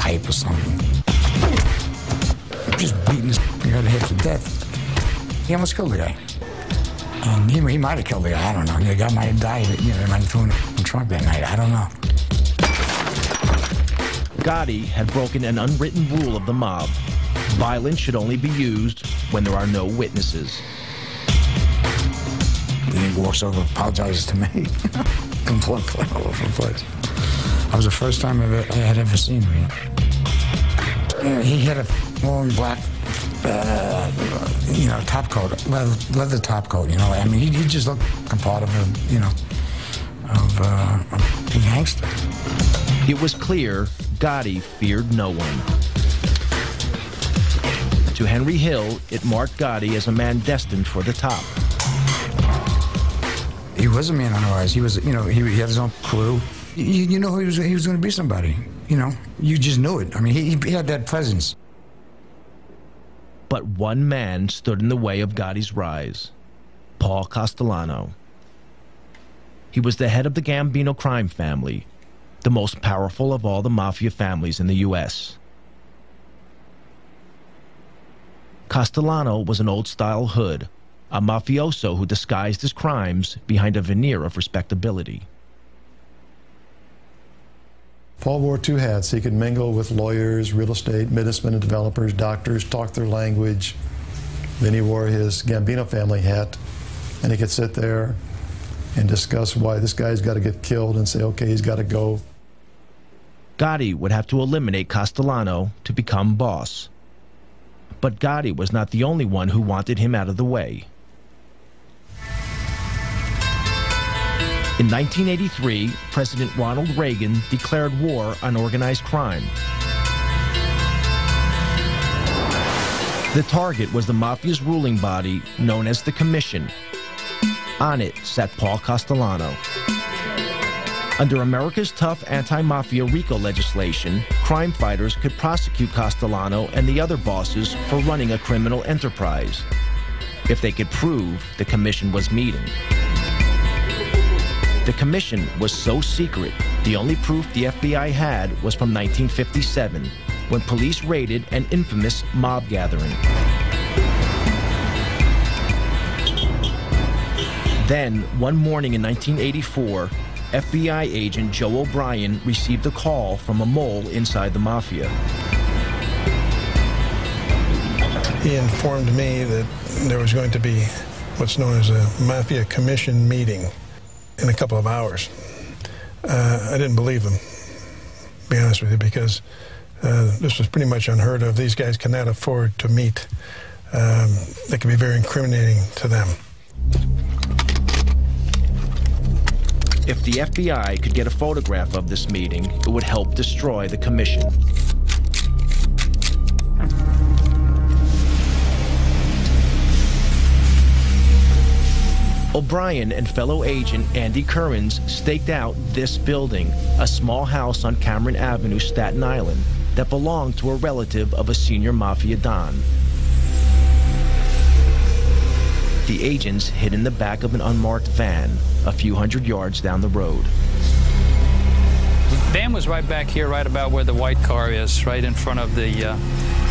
pipe or something. Just beating his head to death. He almost killed the guy. And he might have killed the guy, I don't know. The guy might have died, they might have thrown him in the trunk that night, I don't know. Gotti had broken an unwritten rule of the mob. Violence should only be used when there are no witnesses. He walks over, apologizes to me. Blood flying all over the place. That was the first time I had ever seen him. He had a long black, top coat, leather top coat. I mean, he just looked like part of a gangster. It was clear Gotti feared no one. To Henry Hill, it marked Gotti as a man destined for the top. He was a man on the rise. He was, he had his own crew. You know he was going to be somebody. You just knew it. I mean, he had that presence. But one man stood in the way of Gotti's rise: Paul Castellano. He was the head of the Gambino crime family, the most powerful of all the mafia families in the U.S. Castellano was an old-style hood, a mafioso who disguised his crimes behind a veneer of respectability. Paul wore two hats. He could mingle with lawyers, real estate, businessmen and developers, doctors, talk their language. Then he wore his Gambino family hat, and he could sit there and discuss why this guy's got to get killed and say, okay, he's got to go. Gotti would have to eliminate Castellano to become boss. But Gotti was not the only one who wanted him out of the way. In 1983, President Ronald Reagan declared war on organized crime. The target was the Mafia's ruling body, known as the Commission. On it sat Paul Castellano. Under America's tough anti-mafia RICO legislation, crime fighters could prosecute Castellano and the other bosses for running a criminal enterprise, if they could prove the Commission was meeting. The Commission was so secret, the only proof the FBI had was from 1957, when police raided an infamous mob gathering. Then, one morning in 1984, FBI agent Joe O'Brien received a call from a mole inside the Mafia. He informed me that there was going to be what's known as a Mafia Commission meeting in a couple of hours. I didn't believe him, to be honest with you, because this was pretty much unheard of. These guys cannot afford to meet. That can be very incriminating to them. If the FBI could get a photograph of this meeting, it would help destroy the Commission. O'Brien and fellow agent Andy Currens staked out this building, a small house on Cameron Avenue, Staten Island, that belonged to a relative of a senior Mafia Don. The agents hid in the back of an unmarked van, a few hundred yards down the road. The van was right back here, right about where the white car is, right in front of the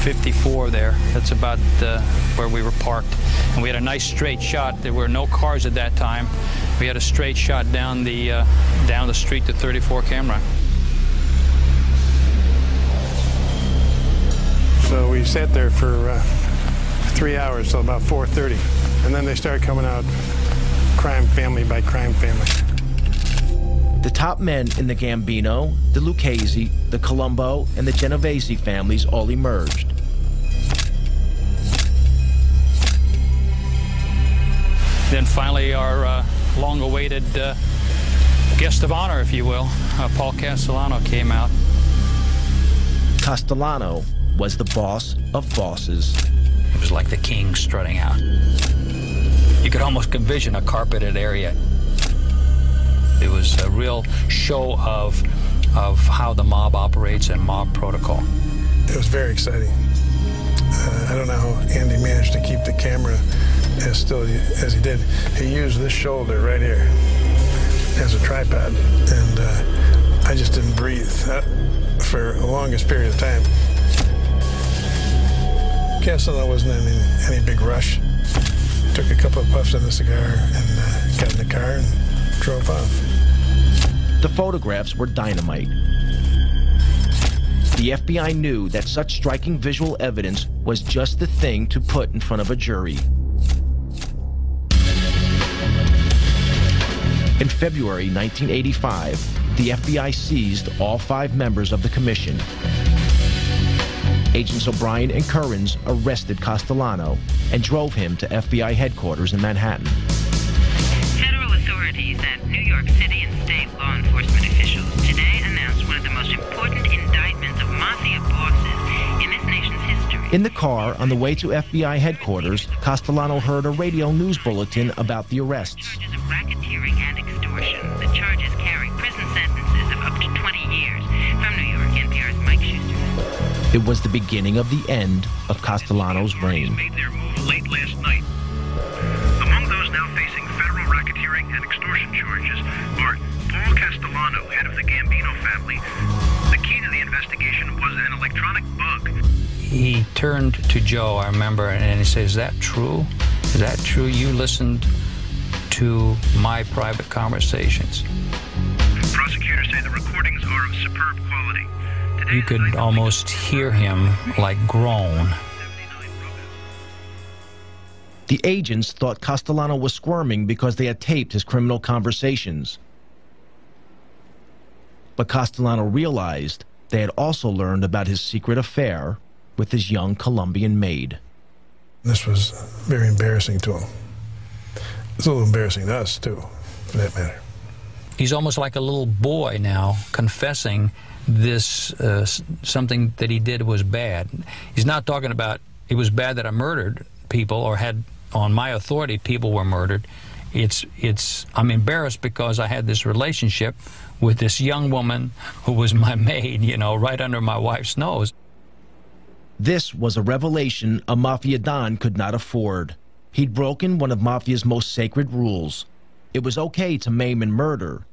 54 there. That's about where we were parked. And we had a nice straight shot. There were no cars at that time. We had a straight shot down the street to 34 camera. So we sat there for 3 hours, till about 4:30. And then they started coming out crime family by crime family. The top men in the Gambino, the Lucchese, the Colombo, and the Genovese families all emerged. Then finally our long-awaited guest of honor, if you will, Paul Castellano came out. Castellano was the boss of bosses. It was like the king strutting out. You could almost envision a carpeted area. It was a real show of how the mob operates and mob protocol. It was very exciting. I don't know how Andy managed to keep the camera as still as he did. He used this shoulder right here as a tripod, and I just didn't breathe. for the longest period of time. Castellano wasn't in any big rush. Took a couple of puffs on the cigar and got in the car and drove off. The photographs were dynamite. The FBI knew that such striking visual evidence was just the thing to put in front of a jury. In February 1985, the FBI seized all 5 members of the commission. Agents O'Brien and Currens arrested Castellano and drove him to FBI headquarters in Manhattan. Federal authorities and New York City and state law enforcement officials today announced one of the most important indictments of Mafia bosses in this nation's history. In the car on the way to FBI headquarters, Castellano heard a radio news bulletin about the arrests. Charges of racketeering and extortion. The charges carry prison sentences of up to 20 years. From New York, NPR's Mike Schuster. It was the beginning of the end of Castellano's reign. Made their move late last night. Among those now facing federal racketeering and extortion charges are Paul Castellano, head of the Gambino family. The key to the investigation was an electronic bug. He turned to Joe, I remember, and he said, "Is that true? Is that true? You listened to my private conversations." Prosecutors say the recordings are of superb quality. You could almost hear him like groan. The agents thought Castellano was squirming because they had taped his criminal conversations. But Castellano realized they had also learned about his secret affair with his young Colombian maid. This was very embarrassing to him. It's a little embarrassing to us, too, for that matter. He's almost like a little boy now, confessing this, something that he did was bad. He's not talking about it was bad that I murdered people or had, on my authority, people were murdered. I'm embarrassed because I had this relationship with this young woman who was my maid, you know, right under my wife's nose. This was a revelation a Mafia Don could not afford. He'd broken one of Mafia's most sacred rules. It was okay to maim and murder,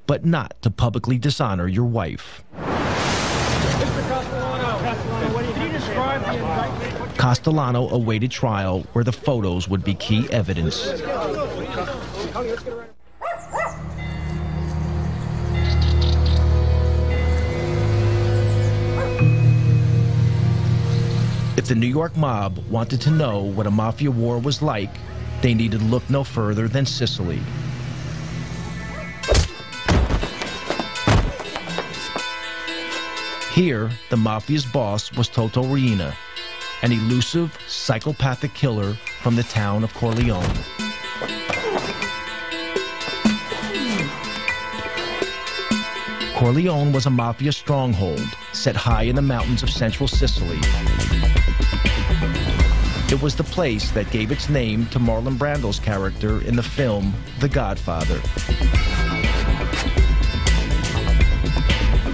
but not to publicly dishonor your wife. Castellano awaited trial where the photos would be key evidence. If the New York mob wanted to know what a Mafia war was like, they needed look no further than Sicily. Here, the Mafia's boss was Toto Riina, an elusive, psychopathic killer from the town of Corleone. Corleone was a Mafia stronghold set high in the mountains of central Sicily. It was the place that gave its name to Marlon Brando's character in the film The Godfather.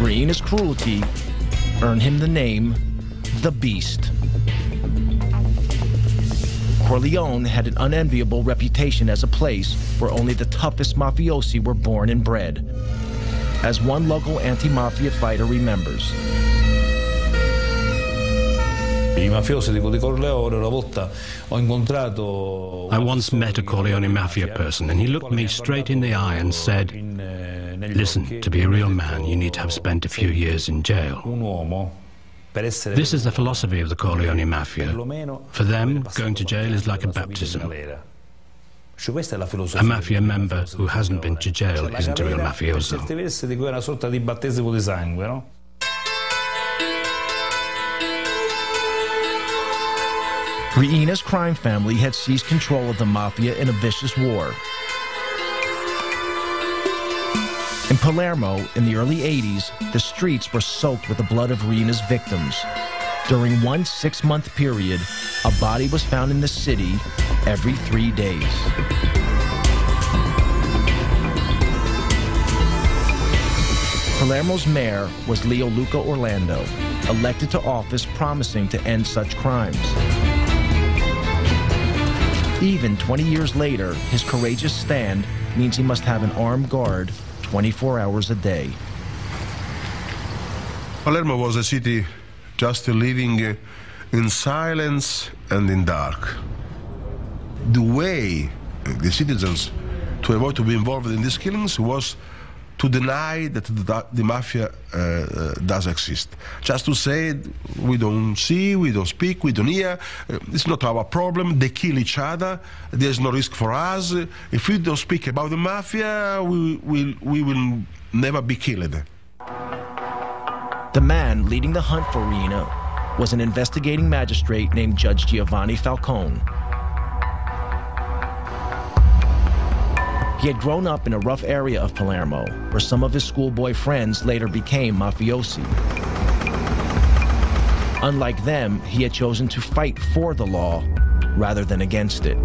Riina's cruelty earned him the name The Beast. Corleone had an unenviable reputation as a place where only the toughest mafiosi were born and bred, as one local anti-mafia fighter remembers. I once met a Corleone Mafia person, and he looked me straight in the eye and said, "Listen, to be a real man, you need to have spent a few years in jail." This is the philosophy of the Corleone Mafia. For them, going to jail is like a baptism. A mafia member who hasn't been to jail isn't a real mafioso. Riina's crime family had seized control of the Mafia in a vicious war. In Palermo, in the early 80s, the streets were soaked with the blood of Riina's victims. During one 6-month period, a body was found in the city every 3 days. Palermo's mayor was Leo Luca Orlando, elected to office promising to end such crimes. Even 20 years later, his courageous stand means he must have an armed guard 24 hours a day. Palermo was a city just living in silence and in dark. The way the citizens to avoid to be involved in these killings was to deny that the mafia does exist. Just to say, we don't see, we don't speak, we don't hear, it's not our problem, they kill each other, there's no risk for us. If we don't speak about the mafia, we will never be killed. The man leading the hunt for Riina was an investigating magistrate named Judge Giovanni Falcone. He had grown up in a rough area of Palermo, where some of his schoolboy friends later became mafiosi. Unlike them, he had chosen to fight for the law rather than against it.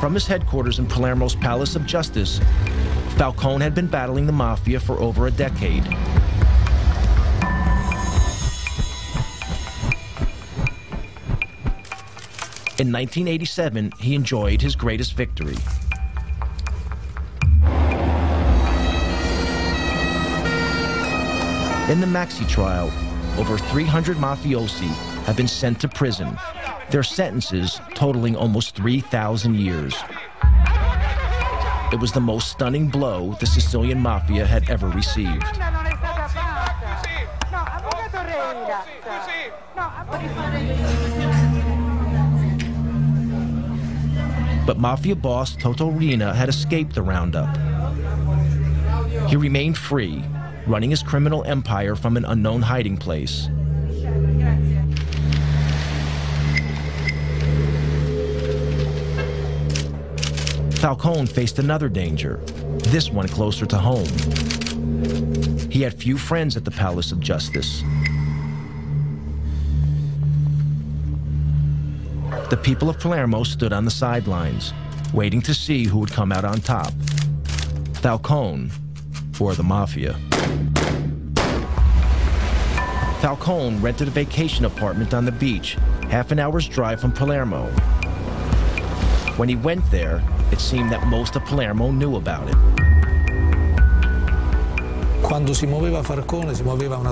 From his headquarters in Palermo's Palace of Justice, Falcone had been battling the mafia for over a decade. In 1987, he enjoyed his greatest victory. In the Maxi trial, over 300 mafiosi have been sent to prison, their sentences totaling almost 3,000 years. It was the most stunning blow the Sicilian mafia had ever received. But Mafia boss Toto Riina had escaped the roundup. He remained free, running his criminal empire from an unknown hiding place. Falcone faced another danger, this one closer to home. He had few friends at the Palace of Justice. The people of Palermo stood on the sidelines, waiting to see who would come out on top, Falcone or the Mafia. Falcone rented a vacation apartment on the beach, half an hour's drive from Palermo. When he went there, it seemed that most of Palermo knew about it.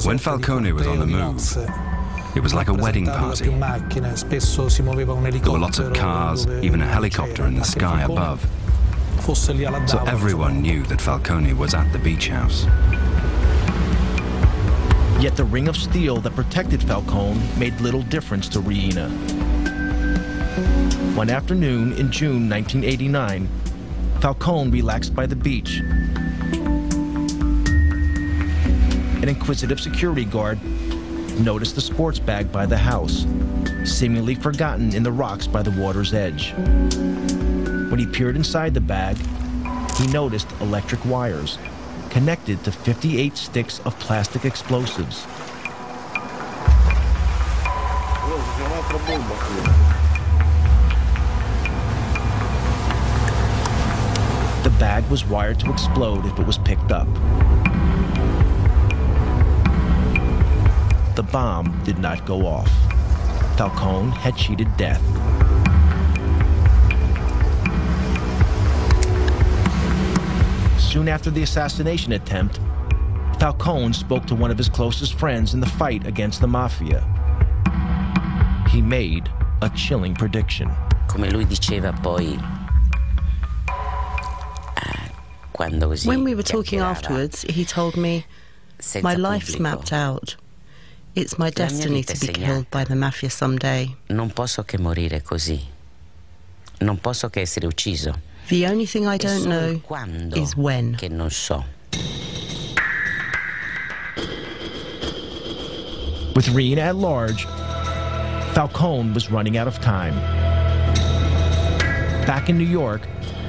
When Falcone was on the move, it was like a wedding party. There were lots of cars, even a helicopter in the sky above. So everyone knew that Falcone was at the beach house. Yet the ring of steel that protected Falcone made little difference to Riina. One afternoon in June 1989, Falcone relaxed by the beach. An inquisitive security guard noticed the sports bag by the house, seemingly forgotten in the rocks by the water's edge. When he peered inside the bag, he noticed electric wires connected to 58 sticks of plastic explosives. The bag was wired to explode if it was picked up. The bomb did not go off. Falcone had cheated death. Soon after the assassination attempt, Falcone spoke to one of his closest friends in the fight against the Mafia. He made a chilling prediction. Come lui diceva poi, when we were talking afterwards, he told me, my life's mapped out. It's my destiny to be killed by the Mafia someday. Non posso che morire così. Non posso che essere ucciso. The only thing I don't know is when. Che non so. With Riina at large, Falcone was running out of time. Back in New York,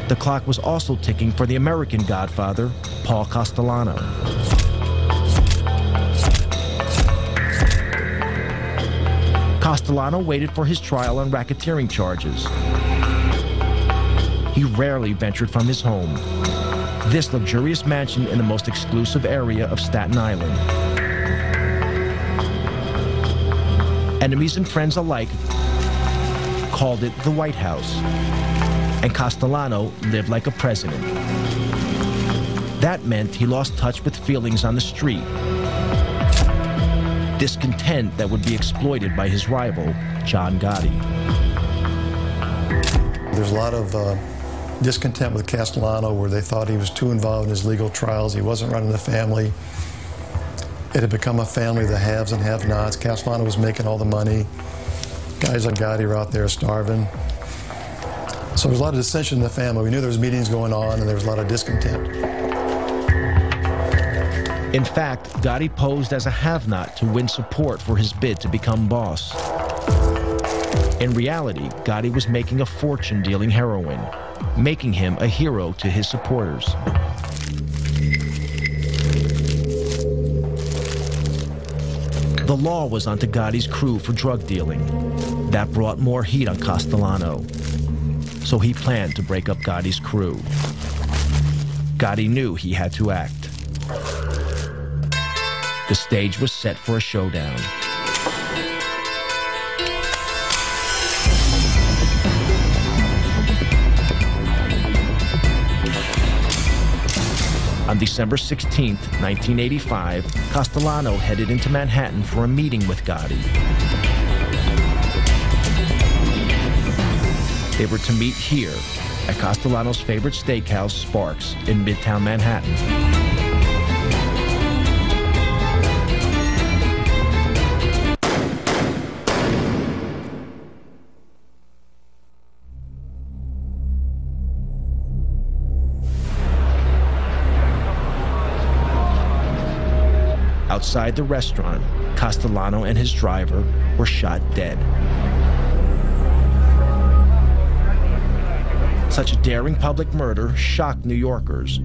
the clock was also ticking for the American Godfather, Paul Castellano. Castellano waited for his trial on racketeering charges. He rarely ventured from his home, this luxurious mansion in the most exclusive area of Staten Island. Enemies and friends alike called it the White House, and Castellano lived like a president. That meant he lost touch with feelings on the street, discontent that would be exploited by his rival, John Gotti. There's a lot of discontent with Castellano, where they thought he was too involved in his legal trials. He wasn't running the family. It had become a family of the haves and have-nots. Castellano was making all the money. Guys like Gotti were out there starving. So there was a lot of dissension in the family. We knew there was meetings going on, and there was a lot of discontent. In fact, Gotti posed as a have-not to win support for his bid to become boss. In reality, Gotti was making a fortune dealing heroin, making him a hero to his supporters. The law was onto Gotti's crew for drug dealing. That brought more heat on Castellano. So he planned to break up Gotti's crew. Gotti knew he had to act. The stage was set for a showdown. On December 16, 1985, Castellano headed into Manhattan for a meeting with Gotti. They were to meet here at Castellano's favorite steakhouse, Sparks, in Midtown Manhattan. Outside the restaurant, Castellano and his driver were shot dead. Such a daring public murder shocked New Yorkers.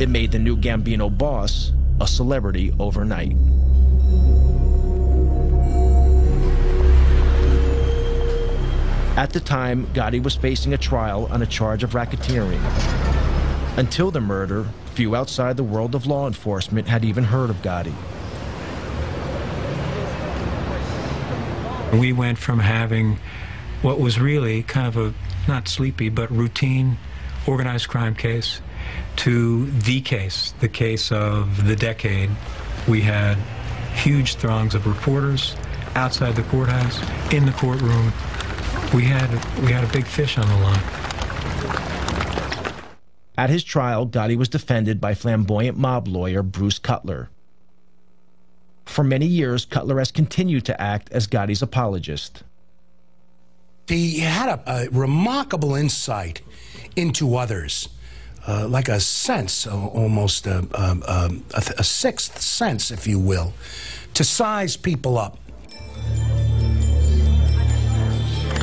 It made the new Gambino boss a celebrity overnight. At the time, Gotti was facing a trial on a charge of racketeering. Until the murder, few outside the world of law enforcement had even heard of Gotti. We went from having what was really kind of a, not sleepy, but routine organized crime case to the case of the decade. We had huge throngs of reporters outside the courthouse, in the courtroom. We had a big fish on the line. At his trial, Gotti was defended by flamboyant mob lawyer Bruce Cutler. For many years, Cutler has continued to act as Gotti's apologist. He had a remarkable insight into others, like a sense, almost a sixth sense, if you will, to size people up.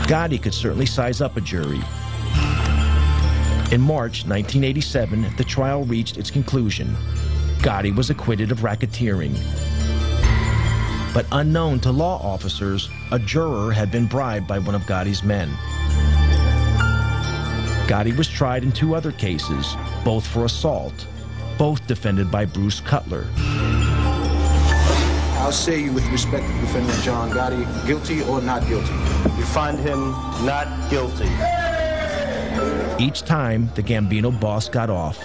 Gotti could certainly size up a jury. In March 1987, the trial reached its conclusion. Gotti was acquitted of racketeering. But unknown to law officers, a juror had been bribed by one of Gotti's men. Gotti was tried in 2 other cases, both for assault, both defended by Bruce Cutler. How say you with respect to defendant John Gotti, guilty or not guilty? You find him not guilty. Each time, the Gambino boss got off.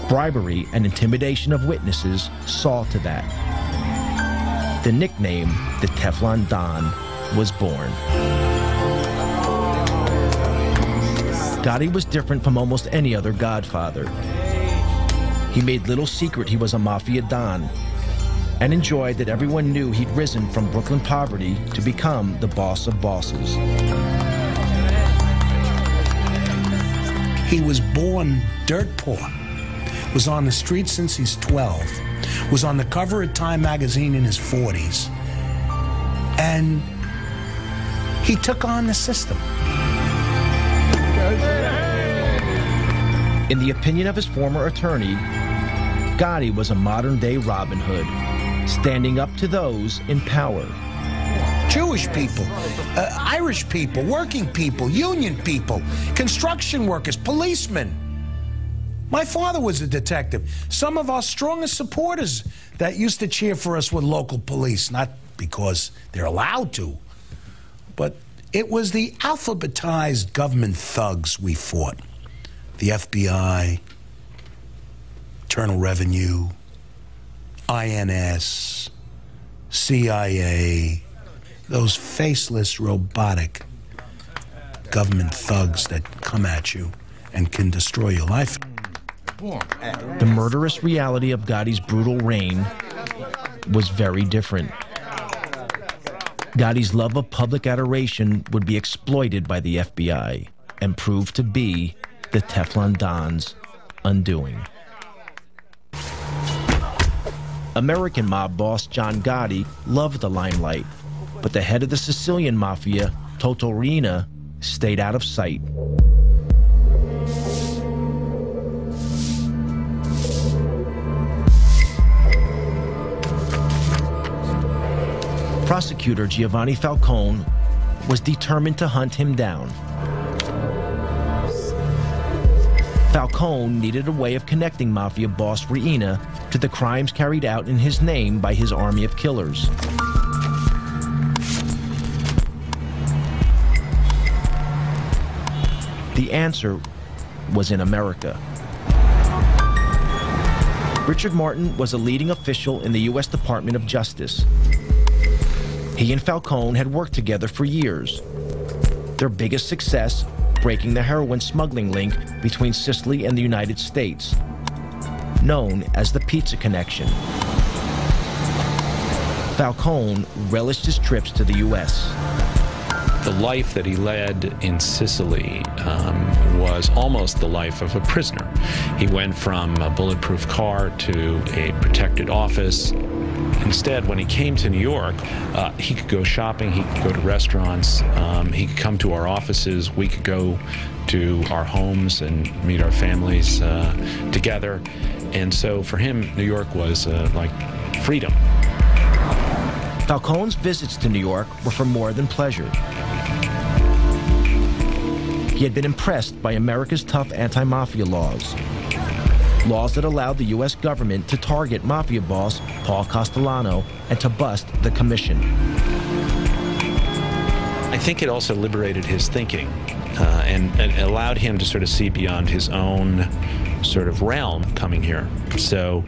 Bribery and intimidation of witnesses saw to that. The nickname, the Teflon Don, was born. Gotti was different from almost any other Godfather. He made little secret he was a Mafia Don, and enjoyed that everyone knew he'd risen from Brooklyn poverty to become the boss of bosses. He was born dirt poor, was on the street since he's 12, was on the cover of Time magazine in his 40s, and he took on the system. In the opinion of his former attorney, Gotti was a modern-day Robin Hood, standing up to those in power. Jewish people, Irish people, working people, union people, construction workers, policemen. My father was a detective. Some of our strongest supporters that used to cheer for us were local police, not because they're allowed to, but it was the alphabetized government thugs we fought. The FBI, Internal Revenue, INS, CIA, those faceless, robotic government thugs that come at you and can destroy your life. The murderous reality of Gotti's brutal reign was very different. Gotti's love of public adoration would be exploited by the FBI and prove to be the Teflon Don's undoing. American mob boss John Gotti loved the limelight, but the head of the Sicilian Mafia, Toto Riina, stayed out of sight. Prosecutor Giovanni Falcone was determined to hunt him down. Falcone needed a way of connecting Mafia boss Riina to the crimes carried out in his name by his army of killers. The answer was in America. Richard Martin was a leading official in the U.S. Department of Justice. He and Falcone had worked together for years. Their biggest success, breaking the heroin smuggling link between Sicily and the United States, known as the Pizza Connection. Falcone relished his trips to the U.S. The life that he led in Sicily was almost the life of a prisoner. He went from a bulletproof car to a protected office. Instead, when he came to New York, he could go shopping, he could go to restaurants, he could come to our offices, we could go to our homes and meet our families together. And so for him, New York was like freedom. Falcone's visits to New York were for more than pleasure. He had been impressed by America's tough anti-mafia laws. Laws that allowed the U.S. government to target Mafia boss Paul Castellano and to bust the commission. I think it also liberated his thinking and allowed him to sort of see beyond his own sort of realm coming here. So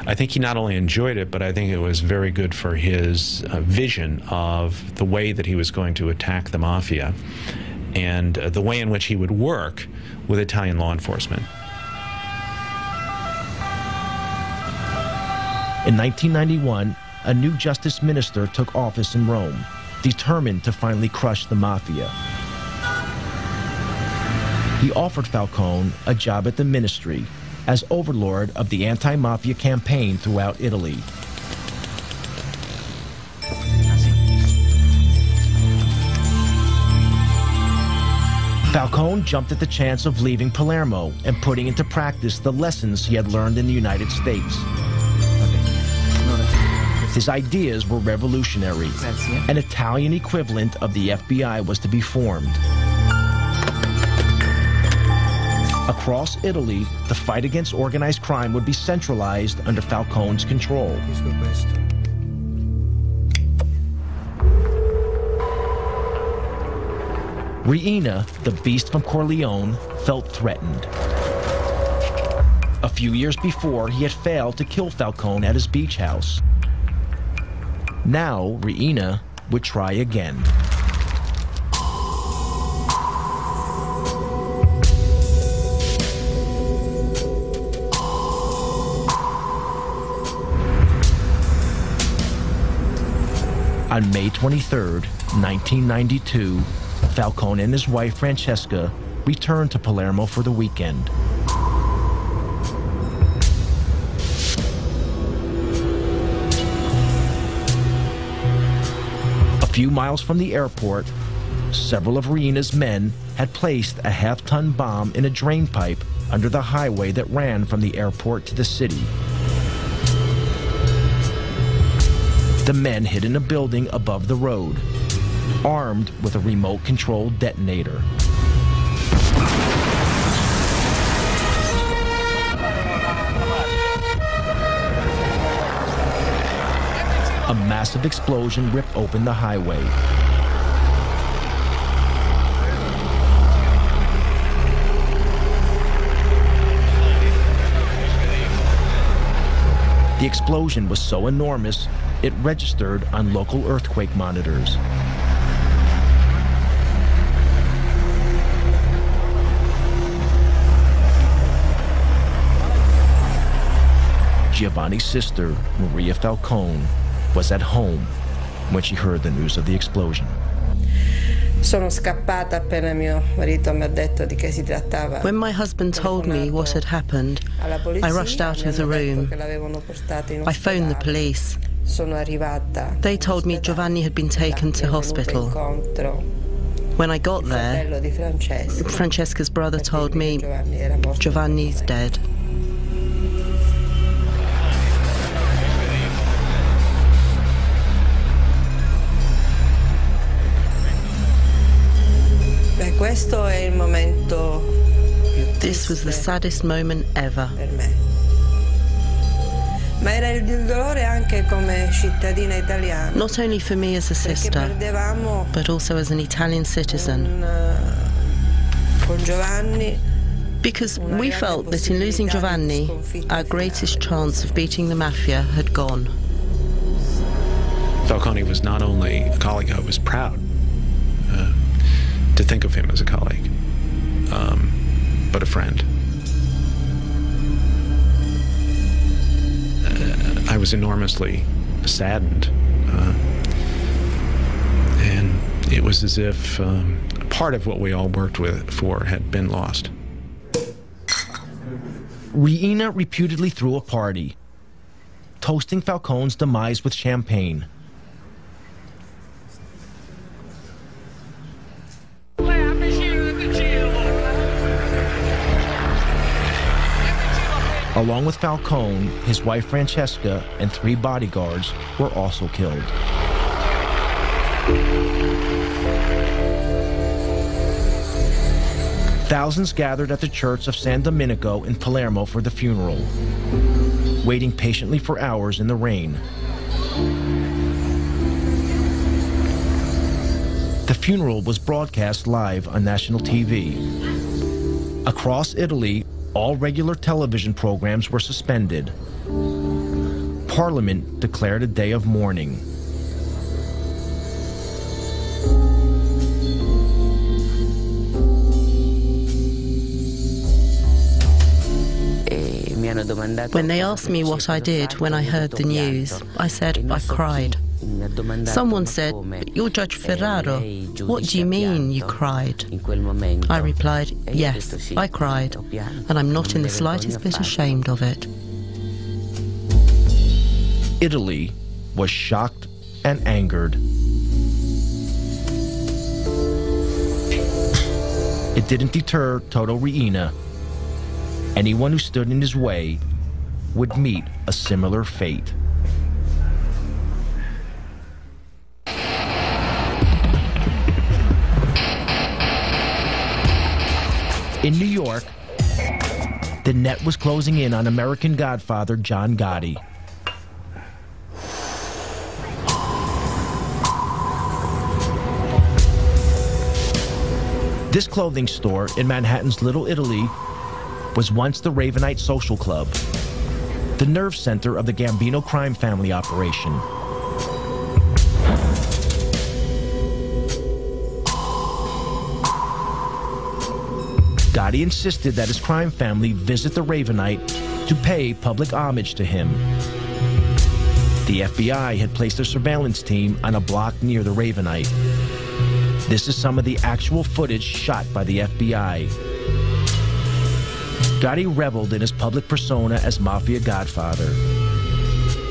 I think he not only enjoyed it, but I think it was very good for his vision of the way that he was going to attack the Mafia and the way in which he would work with Italian law enforcement. In 1991, a new justice minister took office in Rome, determined to finally crush the Mafia. He offered Falcone a job at the ministry as overlord of the anti-mafia campaign throughout Italy. Falcone jumped at the chance of leaving Palermo and putting into practice the lessons he had learned in the United States. His ideas were revolutionary. An Italian equivalent of the FBI was to be formed. Across Italy, the fight against organized crime would be centralized under Falcone's control. Riina, the beast from Corleone, felt threatened. A few years before, he had failed to kill Falcone at his beach house. Now, Riina would try again. On May 23rd, 1992, Falcone and his wife Francesca returned to Palermo for the weekend. A few miles from the airport, several of Riina's men had placed a half-ton bomb in a drain pipe under the highway that ran from the airport to the city. The men hid in a building above the road, armed with a remote-controlled detonator. A massive explosion ripped open the highway. The explosion was so enormous, it registered on local earthquake monitors. Giovanni's sister, Maria Falcone, was at home when she heard the news of the explosion. When my husband told me what had happened, I rushed out of the room. I phoned the police. They told me Giovanni had been taken to hospital. When I got there, Francesca's brother told me Giovanni's dead. This was the saddest moment ever. Not only for me as a sister, but also as an Italian citizen. Because we felt that in losing Giovanni, our greatest chance of beating the Mafia had gone. Falcone was not only a colleague, I was proud to think of him as a colleague, but a friend. I was enormously saddened, and it was as if part of what we all worked for had been lost. Reina reputedly threw a party, toasting Falcone's demise with champagne. Along with Falcone, his wife Francesca and 3 bodyguards were also killed. Thousands gathered at the church of San Domenico in Palermo for the funeral, waiting patiently for hours in the rain. The funeral was broadcast live on national TV. Across Italy, all regular television programs were suspended. Parliament declared a day of mourning. When they asked me what I did when I heard the news, I said I cried. Someone said, "You're Judge Ferraro. What do you mean you cried?" I replied, "Yes, I cried, and I'm not in the slightest bit ashamed of it." Italy was shocked and angered. It didn't deter Toto Reina. Anyone who stood in his way would meet a similar fate. In New York, the net was closing in on American Godfather John Gotti. This clothing store in Manhattan's Little Italy was once the Ravenite Social Club, the nerve center of the Gambino crime family operation. Gotti insisted that his crime family visit the Ravenite to pay public homage to him. The FBI had placed a surveillance team on a block near the Ravenite. This is some of the actual footage shot by the FBI. Gotti reveled in his public persona as Mafia Godfather.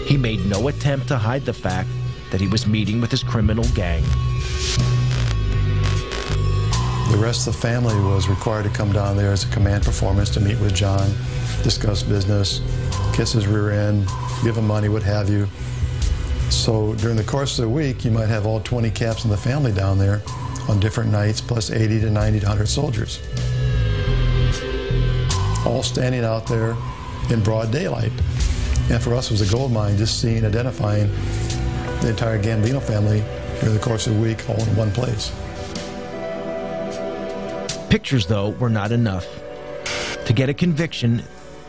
He made no attempt to hide the fact that he was meeting with his criminal gang. The rest of the family was required to come down there as a command performance to meet with John, discuss business, kiss his rear end, give him money, what have you. So during the course of the week, you might have all 20 caps in the family down there on different nights, plus 80 to 90 to 100 soldiers. All standing out there in broad daylight. And for us, it was a gold mine, just seeing, identifying the entire Gambino family during the course of the week, all in one place. Pictures, though, were not enough. To get a conviction,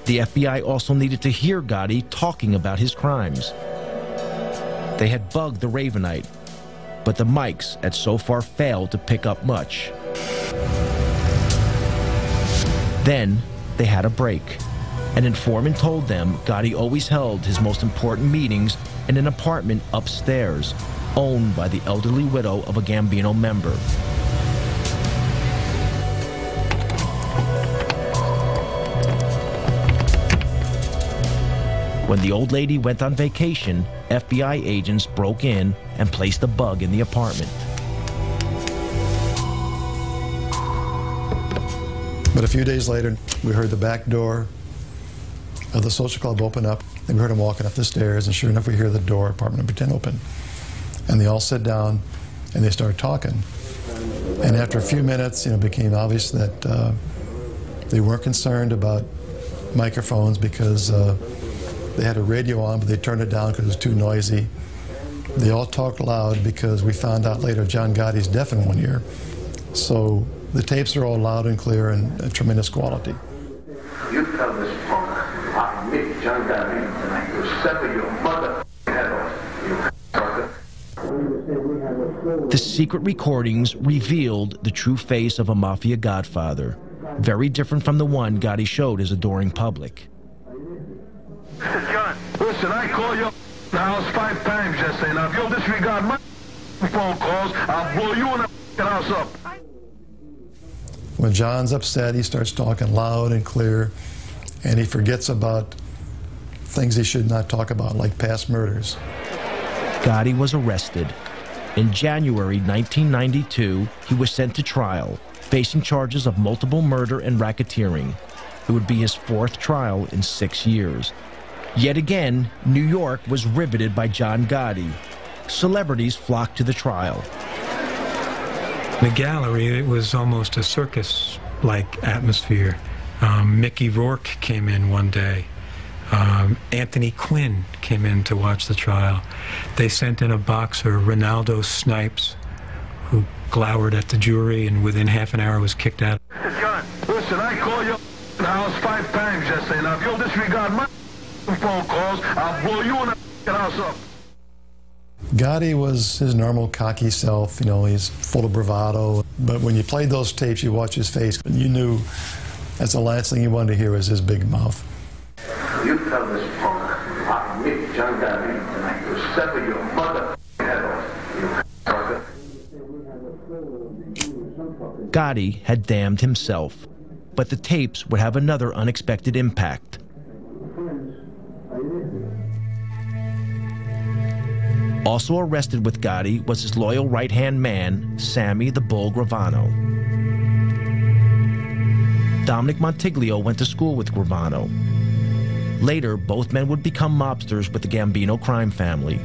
The FBI also needed to hear Gotti talking about his crimes. They had bugged the Ravenite, but the mics had so far failed to pick up much. Then they had a break. An informant told them Gotti always held his most important meetings in an apartment upstairs, owned by the elderly widow of a Gambino member. When the old lady went on vacation, FBI agents broke in and placed a bug in the apartment. But a few days later, we heard the back door of the social club open up, and we heard him walking up the stairs, and sure enough, we hear the door, apartment number 10, open. And they all sit down, and they start talking. And after a few minutes, it became obvious that they weren't concerned about microphones because they had a radio on, but they turned it down because it was too noisy. They all talked loud because we found out later John Gotti's deaf in one ear. So the tapes are all loud and clear and tremendous quality. You tell this punk, I admit John Gotti, and I will sever your mother head off, you sucker. The secret recordings revealed the true face of a Mafia godfather, very different from the one Gotti showed his adoring public. John, listen, I call your house 5 times yesterday. Now, if you'll disregard my phone calls, I'll blow you in the house up. When John's upset, he starts talking loud and clear, and he forgets about things he should not talk about, like past murders. Gotti was arrested. In January 1992, he was sent to trial, facing charges of multiple murder and racketeering. It would be his 4th trial in 6 years. Yet again, New York was riveted by John Gotti. Celebrities flocked to the trial. The gallery, it was almost a circus-like atmosphere. Mickey Rourke came in one day. Anthony Quinn came in to watch the trial. They sent in a boxer, Ronaldo Snipes, who glowered at the jury and within half an hour was kicked out. John, listen, I call your house 5 times yesterday. Now, if you'll disregard my phone calls, I'll blow you in the house up. Gotti was his normal cocky self, he's full of bravado. But when you played those tapes, you watch his face, and you knew that's the last thing you wanted to hear was his big mouth. You tell this punk, I admit John Gotti, and I will sever your mother head off, you sucker. Gotti had damned himself, but the tapes would have another unexpected impact. Also arrested with Gotti was his loyal right-hand man, Sammy the Bull Gravano. Dominic Montiglio went to school with Gravano. Later, both men would become mobsters with the Gambino crime family.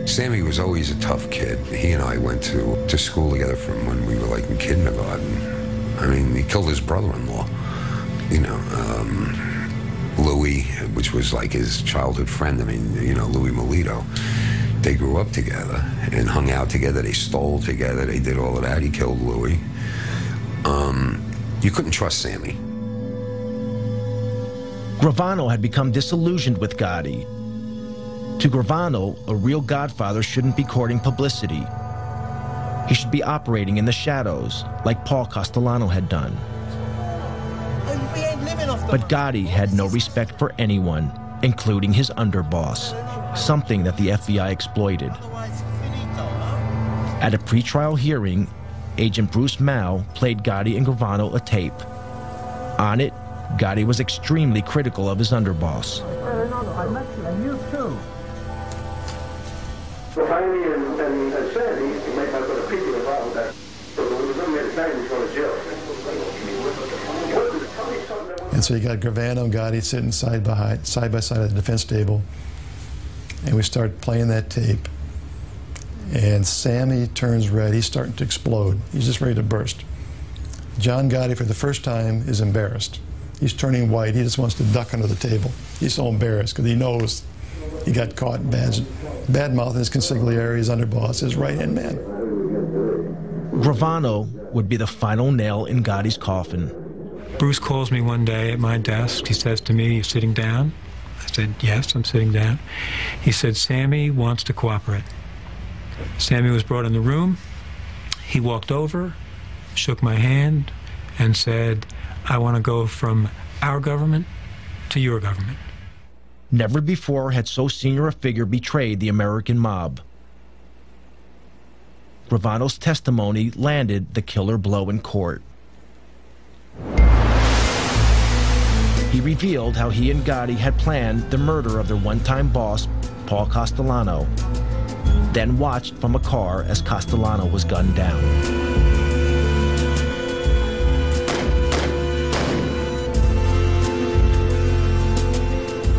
Sammy was always a tough kid. He and I went to school together from when we were like in kindergarten. I mean, he killed his brother-in-law. Louis, which was like his childhood friend. I mean, Louis Melito. They grew up together and hung out together. They stole together. They did all of that. He killed Louis. You couldn't trust Sammy. Gravano had become disillusioned with Gotti. To Gravano, a real godfather shouldn't be courting publicity. He should be operating in the shadows, like Paul Castellano had done. But Gotti had no respect for anyone, including his underboss, something that the FBI exploited. At a pretrial hearing, Agent Bruce Mao played Gotti and Gravano a tape. On it, Gotti was extremely critical of his underboss. You too. So finally, and Sandy, he might not go to people involved with that. So when he was going to time, he's going to jail. And so you got Gravano and Gotti sitting side by side at the defense table, and we start playing that tape. And Sammy turns red. He's starting to explode. He's just ready to burst. John Gotti, for the first time, is embarrassed. He's turning white. He just wants to duck under the table. He's so embarrassed because he knows he got caught bad mouthing his consigliere, his underboss, his right-hand man. Gravano would be the final nail in Gotti's coffin. Bruce calls me one day at my desk. He says to me, "You sitting down?" I said, "Yes, I'm sitting down." He said, "Sammy wants to cooperate." Sammy was brought in the room. He walked over, shook my hand, and said, "I want to go from our government to your government." Never before had so senior a figure betrayed the American mob. Gravano's testimony landed the killer blow in court. He revealed how he and Gotti had planned the murder of their one-time boss, Paul Castellano, then watched from a car as Castellano was gunned down.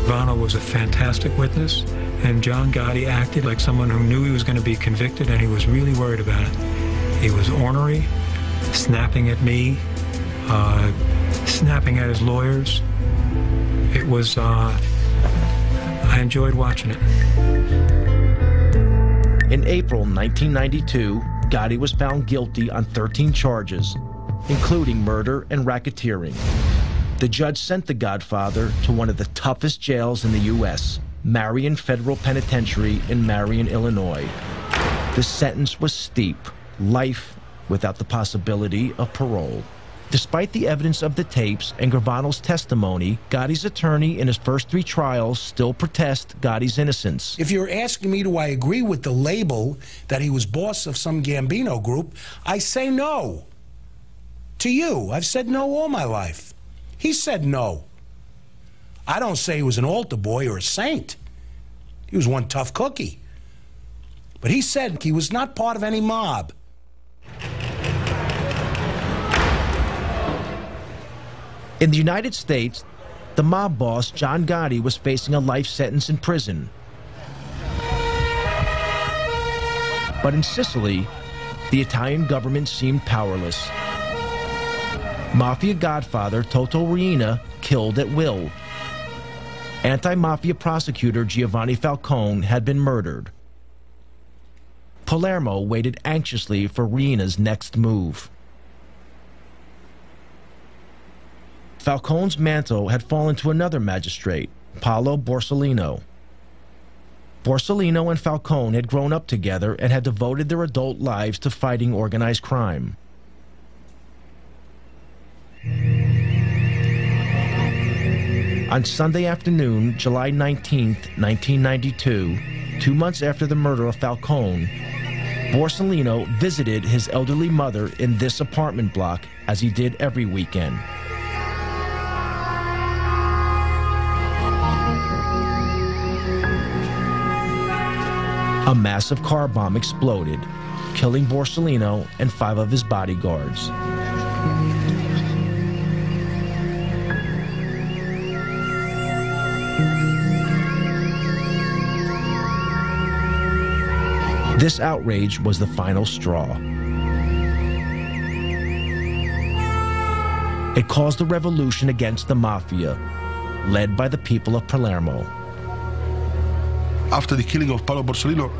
Gravano was a fantastic witness, and John Gotti acted like someone who knew he was going to be convicted, and he was really worried about it. He was ornery, snapping at me, snapping at his lawyers. It was, I enjoyed watching it. In April 1992, Gotti was found guilty on 13 charges, including murder and racketeering. The judge sent the Godfather to one of the toughest jails in the U.S., Marion Federal Penitentiary in Marion, Illinois. The sentence was steep, life without the possibility of parole. Despite the evidence of the tapes and Gravano's testimony, Gotti's attorney in his first 3 trials still protest Gotti's innocence. If you're asking me, do I agree with the label that he was boss of some Gambino group, I say no. To you, I've said no all my life. He said no. I don't say he was an altar boy or a saint. He was one tough cookie. But he said he was not part of any mob. In the United States, the mob boss, John Gotti, was facing a life sentence in prison. But in Sicily, the Italian government seemed powerless. Mafia godfather Toto Riina killed at will. Anti-mafia prosecutor Giovanni Falcone had been murdered. Palermo waited anxiously for Riina's next move. Falcone's mantle had fallen to another magistrate, Paolo Borsellino. Borsellino and Falcone had grown up together and had devoted their adult lives to fighting organized crime. On Sunday afternoon, July 19th, 1992, 2 months after the murder of Falcone, Borsellino visited his elderly mother in this apartment block, as he did every weekend. A massive car bomb exploded, killing Borsellino and 5 of his bodyguards. This outrage was the final straw. It caused a revolution against the Mafia, led by the people of Palermo. After the killing of Paolo Borsellino,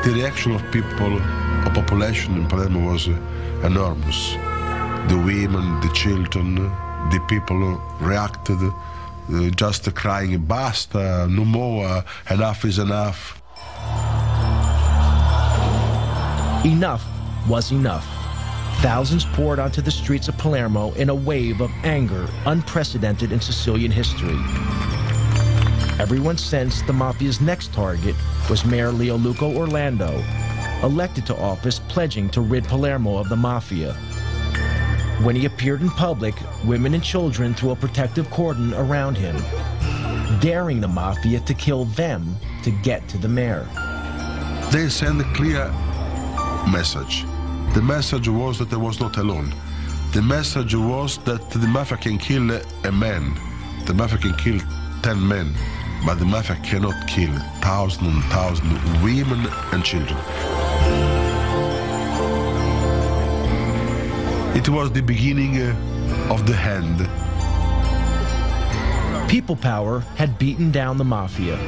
the reaction of people, of population in Palermo was enormous. The women, the children, the people reacted, just crying, "Basta, no more, enough is enough." Enough was enough. Thousands poured onto the streets of Palermo in a wave of anger unprecedented in Sicilian history. Everyone sensed the Mafia's next target was Mayor Leoluco Orlando, elected to office pledging to rid Palermo of the Mafia. When he appeared in public, women and children threw a protective cordon around him, daring the Mafia to kill them to get to the mayor. They sent a clear message. The message was that I was not alone. The message was that the Mafia can kill a man. The Mafia can kill 10 men. But the Mafia cannot kill thousands and thousands of women and children. It was the beginning of the end. People power had beaten down the Mafia.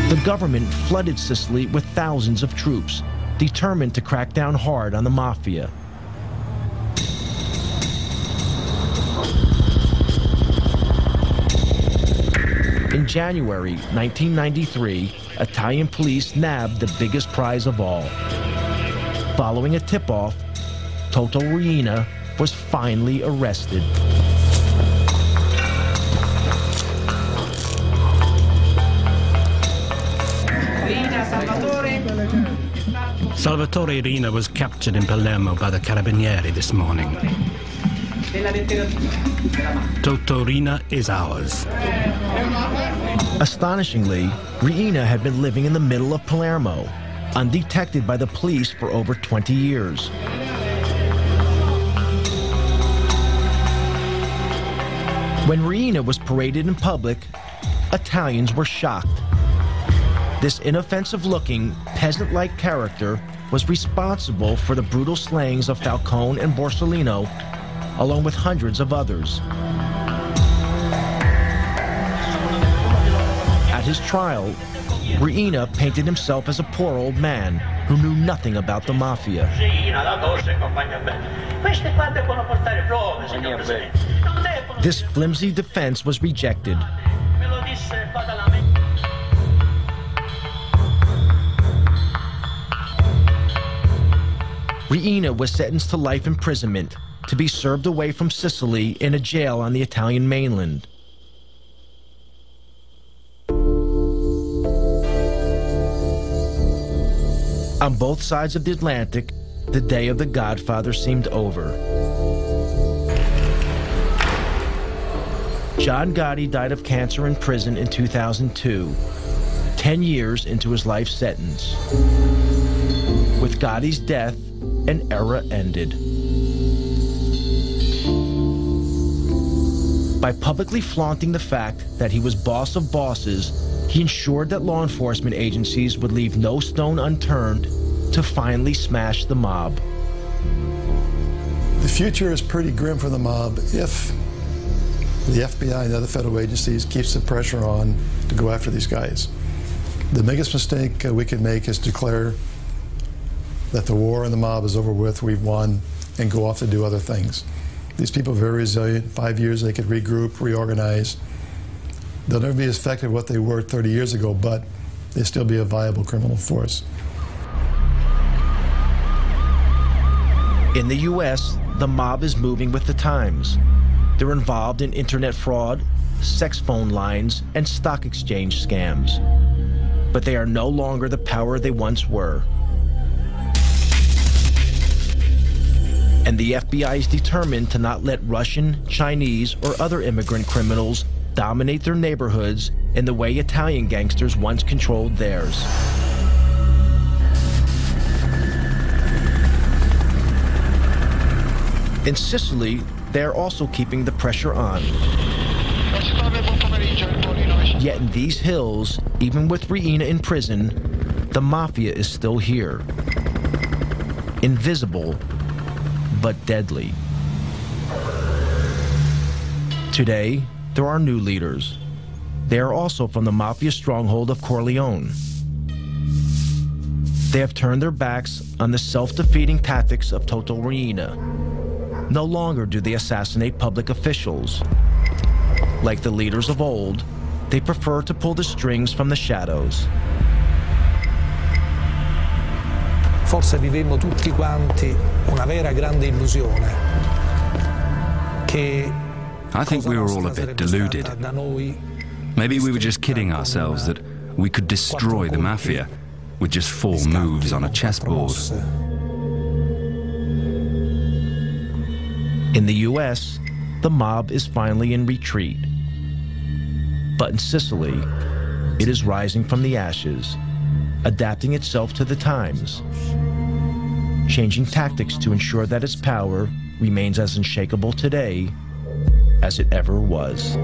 The government flooded Sicily with thousands of troops, determined to crack down hard on the Mafia. In January 1993, Italian police nabbed the biggest prize of all. Following a tip-off, Toto Riina was finally arrested. Salvatore Riina was captured in Palermo by the Carabinieri this morning. Toto Riina is ours. Astonishingly, Riina had been living in the middle of Palermo, undetected by the police for over 20 years. When Riina was paraded in public, Italians were shocked. This inoffensive-looking, peasant-like character was responsible for the brutal slayings of Falcone and Borsellino, along with hundreds of others. At his trial, Riina painted himself as a poor old man who knew nothing about the Mafia. This flimsy defense was rejected. Riina was sentenced to life imprisonment to be served away from Sicily in a jail on the Italian mainland. On both sides of the Atlantic, the day of the Godfathers seemed over. John Gotti died of cancer in prison in 2002, 10 years into his life sentence. With Gotti's death, an era ended. By publicly flaunting the fact that he was boss of bosses, he ensured that law enforcement agencies would leave no stone unturned to finally smash the mob. The future is pretty grim for the mob if the FBI and other federal agencies keeps the pressure on to go after these guys. The biggest mistake we could make is declare that the war and the mob is over with, we've won, and go off to do other things. These people are very resilient. 5 years they could regroup, reorganize. They'll never be as effective as what they were 30 years ago, but they'll still be a viable criminal force. In the U.S., the mob is moving with the times. They're involved in internet fraud, sex phone lines, and stock exchange scams. But they are no longer the power they once were. And the FBI is determined to not let Russian, Chinese, or other immigrant criminals dominate their neighborhoods in the way Italian gangsters once controlled theirs. In Sicily, they are also keeping the pressure on. Yet in these hills, even with Riina in prison, the Mafia is still here. Invisible, but deadly. Today, there are new leaders. They are also from the Mafia stronghold of Corleone. They have turned their backs on the self-defeating tactics of Toto Riina. No longer do they assassinate public officials. Like the leaders of old, they prefer to pull the strings from the shadows. Forse vivemmo tutti quanti una vera grande illusione. I think we were all a bit deluded. Maybe we were just kidding ourselves that we could destroy the Mafia with just 4 moves on a chessboard. In the U.S., the mob is finally in retreat. But in Sicily, it is rising from the ashes, adapting itself to the times, changing tactics to ensure that its power remains as unshakable today as it ever was.